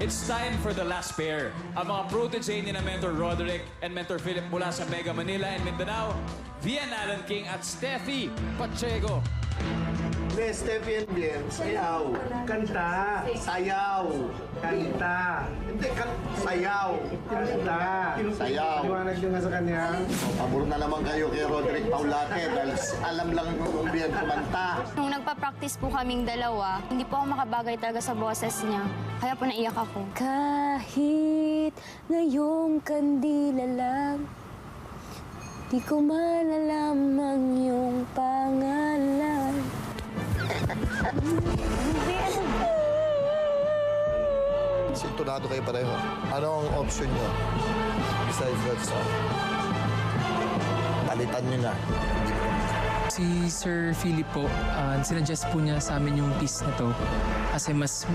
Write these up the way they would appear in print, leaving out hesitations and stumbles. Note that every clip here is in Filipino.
It's time for the last pair. Ang mga protege ni na Mentor Roderick and Mentor Philip mula sa Mega Manila and Mindanao, Vian Alan King at Steffi Pacheco. Hindi, Steffi and Bien, sayaw. Kanta. Sayaw. Kanta. Hindi, sayaw. Kanta. Sayaw. Liwanag nyo nga sa kanya. Pabor na naman kayo kay Roderick Paulate dahil alam lang kung Bien kumanta. Nung nagpa-practice po kaming dalawa, hindi po ako makabagay talaga sa boses niya. Kaya po naiyak ako. Kahit ngayong kandila lang, di ko malalam ang iyong pangalan. Sintonado kayo pareho. Ano ang option nyo besides that song? Palitan nyo na. Si Sir Philip po, sinuggest po niya sa amin yung piece na to kasi mas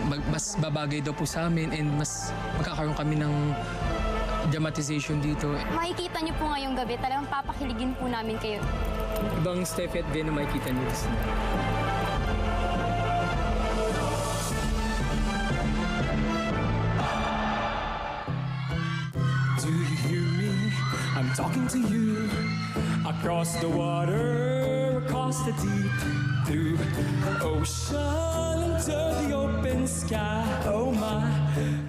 babagay daw po sa amin and mas magkakaroon kami ng dramatization dito. Makikita niyo po ngayong gabi, talagang papakiligin po namin kayo. Ibang Steffi at Gwen na makikita niyo. Do you hear me? I'm talking to you. Across the water, across the deep blue ocean, into the open sky. Oh my,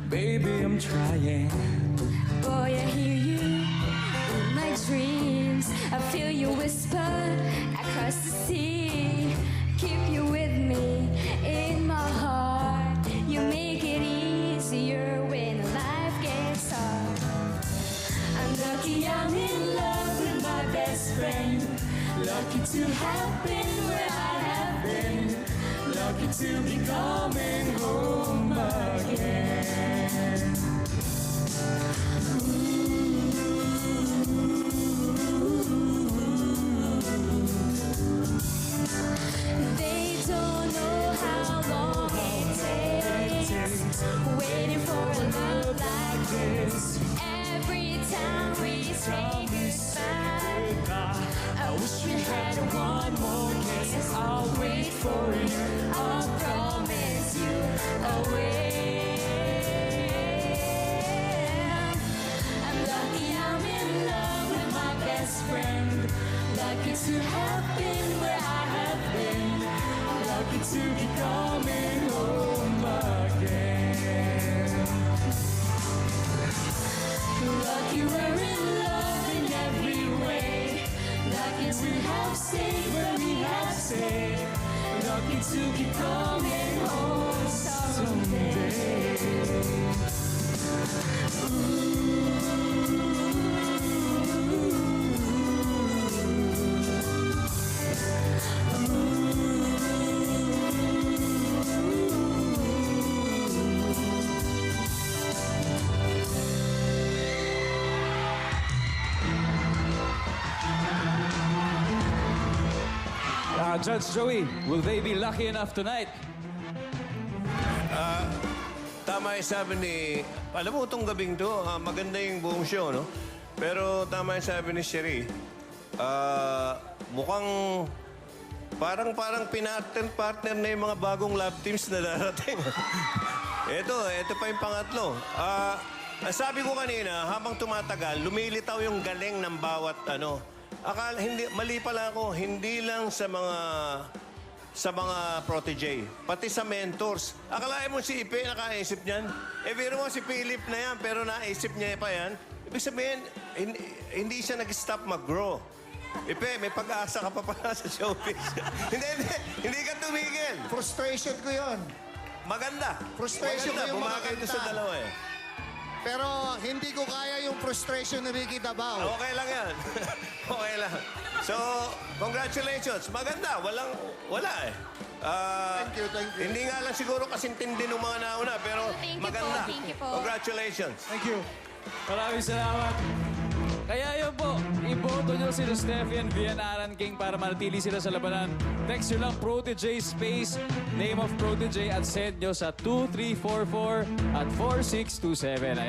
baby, I'm trying. Boy, I hear you in my dreams. I feel you whisper across the sea. Keep you with me in my heart. You make it easier when life gets hard. I'm lucky I'm in love with my best friend. Lucky to have been where I have been. Lucky to be coming home again. They don't know how long it takes waiting for a love like this. Every time we say goodbye, I wish we had one more kiss. I'll wait for you. I'll promise you I'll wait. I'm lucky I'm in love with my best friend. Lucky to have been where I have been. Lucky to be coming home again. Lucky we're in love in every way. Lucky to have stayed where we have stayed. Lucky to be coming home someday. Judge Joey, will they be lucky enough tonight? Tama yung sabi ni... Alam mo, itong gabing to, maganda yung buong show, no? Pero tama yung sabi ni Sherry. Mukhang... Parang partner na yung mga bagong love teams na darating. Ito pa yung pangatlo. Sabi ko kanina, habang tumatagal, lumilitaw yung galing ng bawat ano. Akala, mali pala ako, hindi lang sa mga protege, pati sa mentors. Akalain mo si Ipe nakaisip niyan? Biro mo si Philip na yan, pero naisip niya pa yan. Ibig sabihin, hindi siya nag-stop mag-grow. Ipe, may pag-asa ka pa pala sa showbiz. hindi ka tumigil. Frustration ko yun. Maganda. Frustration ko yung mga bumagay doon kanta. sa dalawa eh. Pero hindi ko kaya yung frustration ni Ricky Dabao. Okay lang yan. Okay lang. So, congratulations. Maganda. Wala eh. Thank you. Hindi nga lang siguro kasintindi ng mga nauna, pero Thank you po, maganda. thank you po. Congratulations. Thank you. Maraming salamat. Kaya yun po, iboto nyo sila Steffi and Vian Alan King para manatili sila sa labanan. Text nyo lang Protege space, name of Protege at send nyo sa 2344 at 4627.